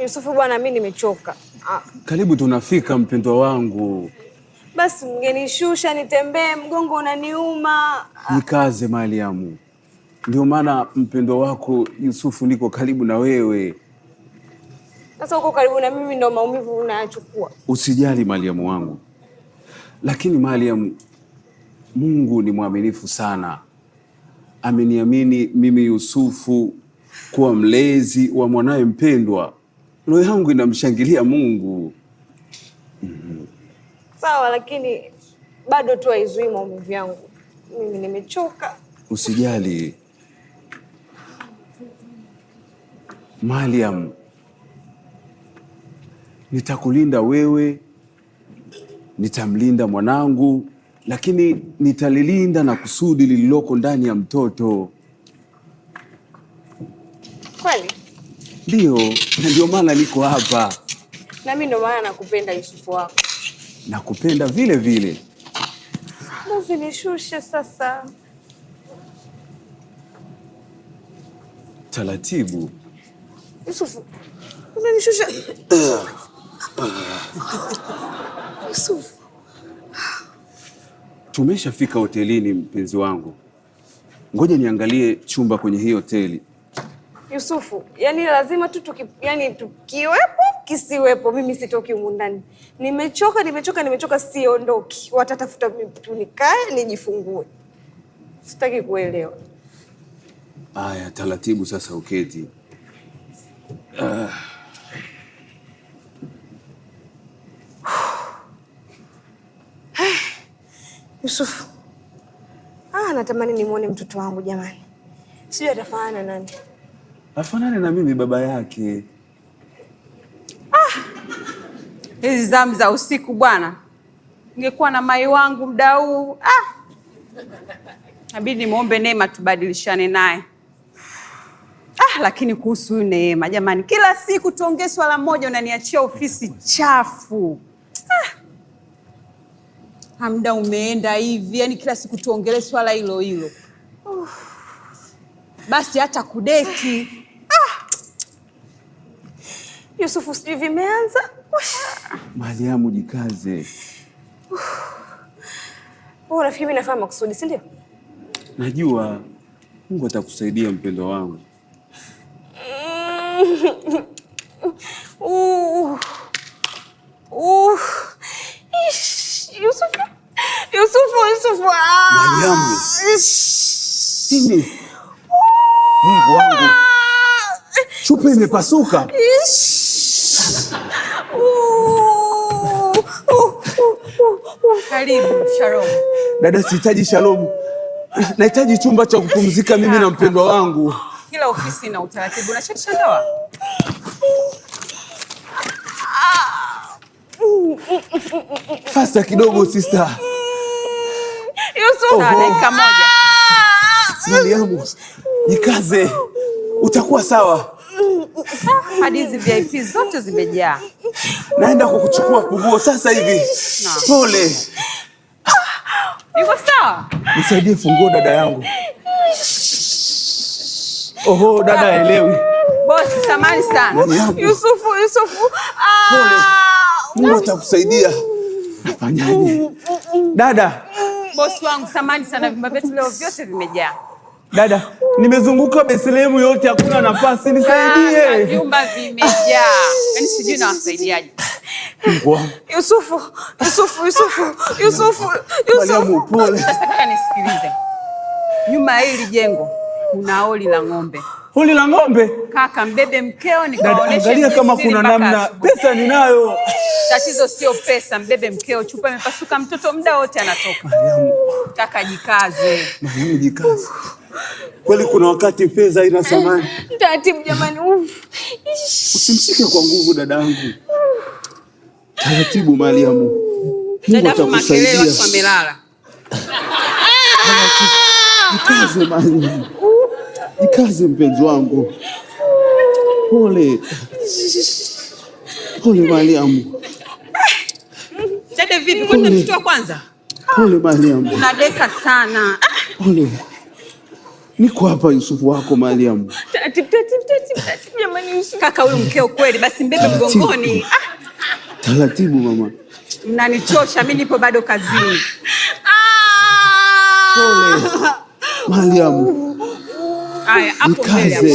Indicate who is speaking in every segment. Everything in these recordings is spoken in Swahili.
Speaker 1: Yusufu bwana, mimi nimechoka.
Speaker 2: Karibu tunafika mpendwa wangu.
Speaker 1: Basi mngenishusha nitembee, mgongo unaniuma.
Speaker 2: Nikaze Mariam. Ndio maana mpendwa wako Yusufu niko karibu na wewe.
Speaker 1: Sasa uko karibu na mimi ndio maumivu unayachukua.
Speaker 2: Usijali Mariam wangu. Lakini Mariam, Mungu ni mwaminifu sana. Ameniamini mimi Yusufu kuwa mlezi wa mwanae mpendwa. Roho yangu inamshangilia Mungu.
Speaker 1: Sawa, lakini bado tu haizui maumivu yangu. Mimi nimechoka.
Speaker 2: Usijali Mariam, nitakulinda wewe, nitamlinda mwanangu, lakini nitalilinda na kusudi lililoko ndani ya mtoto.
Speaker 1: Kweli?
Speaker 2: Ndio, na ndio maana niko hapa.
Speaker 1: Na mimi ndio maana nakupenda Yusufu wako.
Speaker 2: Nakupenda vile vile.
Speaker 1: Basi nishushe sasa.
Speaker 2: Taratibu.
Speaker 1: Yusufu, unanishusha. Yusufu.
Speaker 2: Tumeshafika hotelini mpenzi wangu. Ngoja niangalie chumba kwenye hii hoteli.
Speaker 1: Yusufu, yani lazima tu tukiwepo kisiwepo, mimi sitoki humu ndani. Nimechoka, siondoki. Watatafuta mtu nikae nijifungue. Sitaki kuelewa.
Speaker 2: Aya, taratibu sasa uketi.
Speaker 1: Yusufu. Natamani nimuone mtoto wangu jamani. Sijui atafanana nani.
Speaker 2: Afanane na mimi baba yake.
Speaker 3: Hizi zamu za usiku bwana. Ningekuwa na mai wangu muda huu. Nabidi nimuombe Neema tubadilishane naye. Lakini kuhusu huyu Neema jamani, kila siku tuongee swala moja unaniachia ofisi chafu. Muda umeenda hivi, yani kila siku tuongelee swala hilo hilo. Basi hata kudeti.
Speaker 1: Yusufu, sijui vimeanza.
Speaker 2: Mariamu, jikaze.
Speaker 1: Unafikiri mimi nafanya makusudi, si ndio?
Speaker 2: Najua Mungu atakusaidia mpendwa wangu.
Speaker 1: Yusufu.
Speaker 2: Mariamu. Nini? Mungu wangu. Chupa imepasuka.
Speaker 3: Karibu, Shalom.
Speaker 2: Dada, sihitaji Shalom. Nahitaji chumba cha kupumzika mimi na mpendwa wangu.
Speaker 3: Kila ofisi ina utaratibu. Unachekesha ndoa?
Speaker 2: Fasta kidogo sister.
Speaker 1: Yusufu,
Speaker 3: dakika moja.
Speaker 2: Mariamu, jikaze. Utakuwa sawa.
Speaker 3: Hadi hizi VIP zote zimejaa.
Speaker 2: Naenda kukuchukua funguo sasa hivi. Pole.
Speaker 3: Yuko sawa?
Speaker 2: Nisaidie funguo dada yangu. Oho, dada haelewi.
Speaker 3: Bosi, samahani sana.
Speaker 1: Yusufu.
Speaker 2: Pole. Mungu atakusaidia. Nafanyaje? Dada.
Speaker 3: Bosi wangu, samahani sana, vyumba vyetu leo vyote vimejaa.
Speaker 2: Dada, nimezunguka Bethlehemu yote, hakuna nafasi, nisaidie.
Speaker 3: Vyumba vimejaa. Yaani sijui na wasaidiaje.
Speaker 1: Yusufu.
Speaker 2: Mariamu, pole.
Speaker 3: Sasa kaka nisikilize. Nyuma hili jengo kuna holi la ng'ombe.
Speaker 2: Holi la ng'ombe?
Speaker 3: Kaka, mbebe mkeo nikaoneshe.
Speaker 2: Angalia kama kuna namna. Pesa ninayo.
Speaker 3: Tatizo sio pesa, mbebe mkeo. Chupa imepasuka, mtoto muda wote anatoka.
Speaker 2: Mariamu.
Speaker 3: Kaka, jikaze.
Speaker 2: Mariamu, jikaze. Kweli kuna wakati pesa ina thamani.
Speaker 1: Taratibu jamani.
Speaker 2: Usimshike kwa nguvu dadangu. Taratibu Mariamu. Mungu atakusaidia.
Speaker 3: Watu wamelala.
Speaker 2: Jikaze Mariamu. Jikaze mpenzi wangu. Pole Mariamu.
Speaker 3: Dada vipi? Kwani mtoto wa kwanza?
Speaker 2: Pole Mariamu.
Speaker 3: Unadeka sana.
Speaker 2: Pole. Niko hapa Yusufu wako Mariam.
Speaker 1: Taratibu jamani Yusufu.
Speaker 3: Kaka huyu mkeo kweli, basi mbebe mgongoni.
Speaker 2: Taratibu mama.
Speaker 3: Mnanichosha, mimi nipo bado kazini.
Speaker 2: Pole. Mariam.
Speaker 3: Haya, hapo mbele hapo.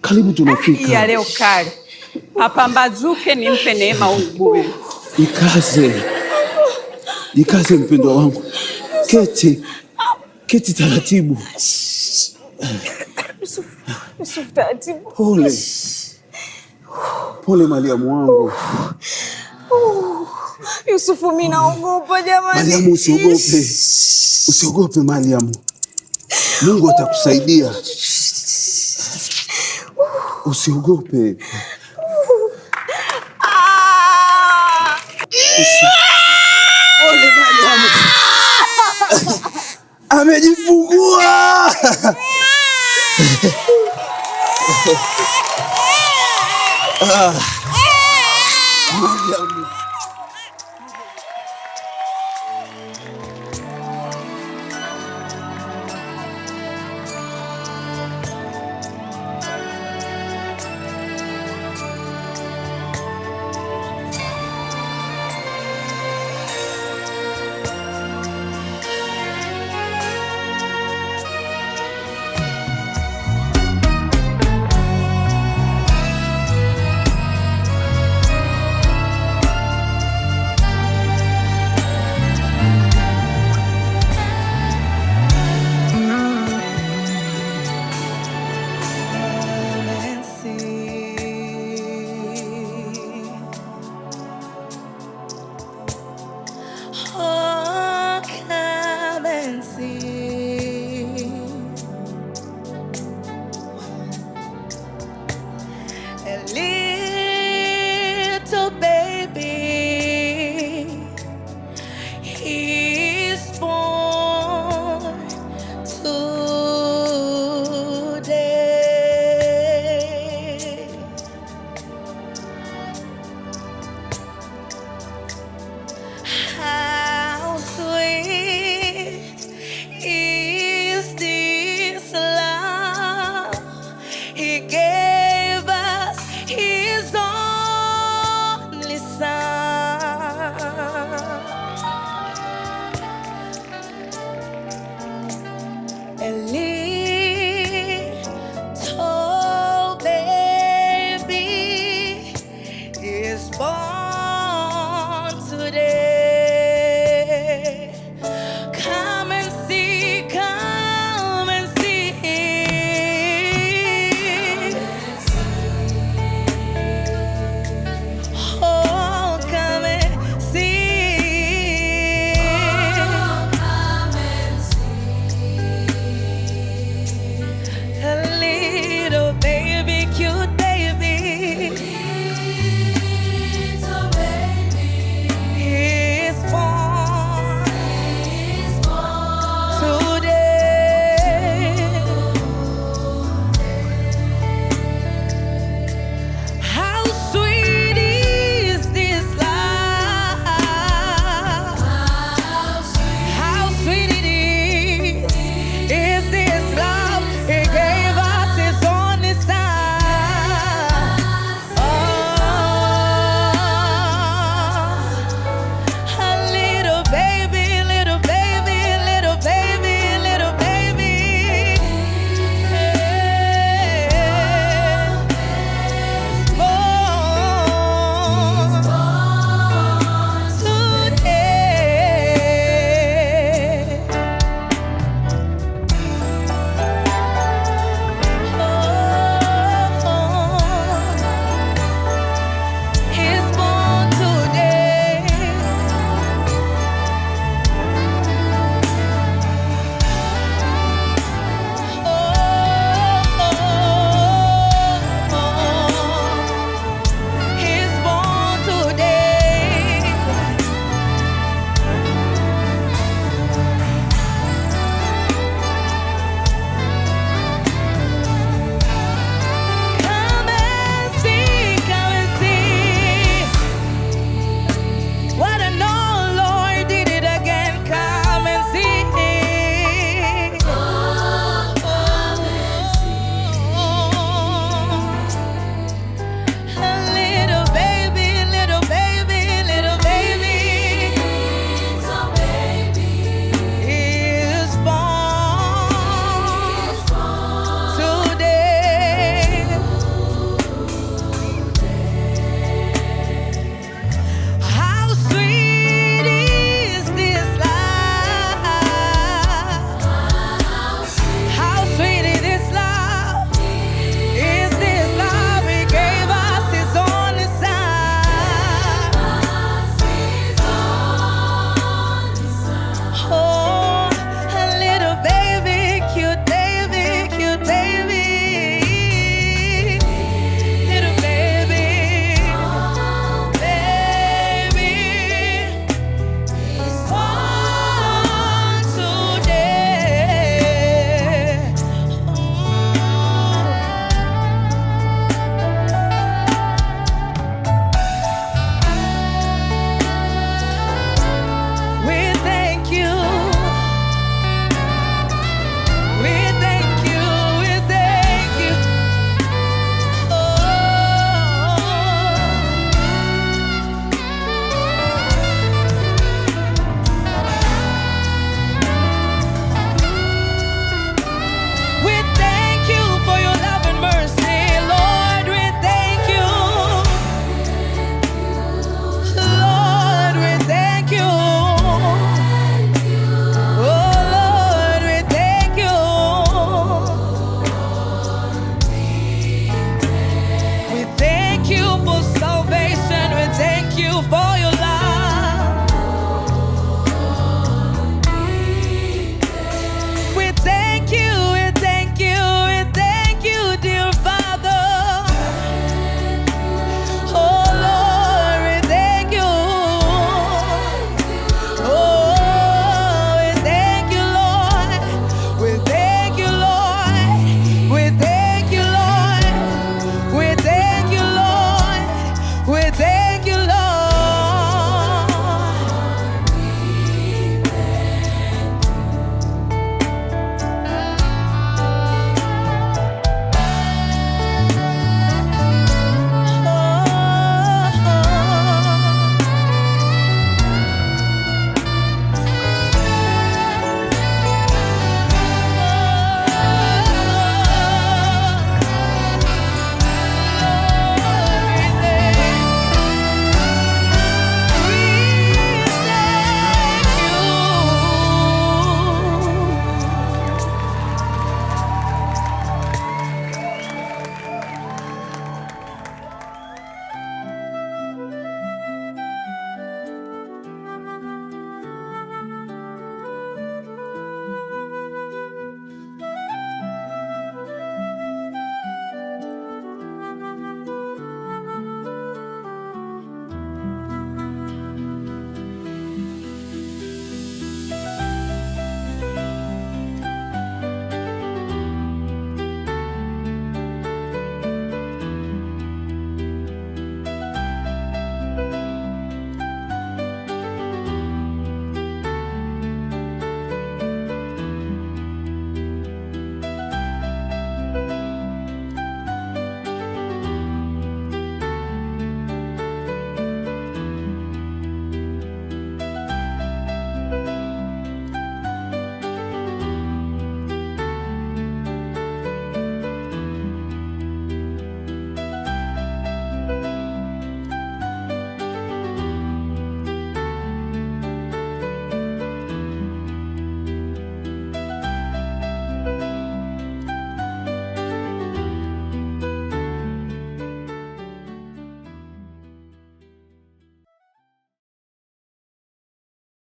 Speaker 2: Karibu tunafika.
Speaker 3: Ya leo kali. Apambazuke nimpe neema huyu.
Speaker 2: Jikaze mpendwa wangu. Keti taratibu.
Speaker 1: Yusufu taratibu.
Speaker 2: Pole Mariam wangu.
Speaker 1: Yusufu mimi naogopa jamani.
Speaker 2: Mariam usiogope. Usiogope Mariam. Mungu atakusaidia. Usiogope. Pole Mariam. Amejifungua. Mariam.
Speaker 4: Little baby, he's born today. How sweet is this love he gave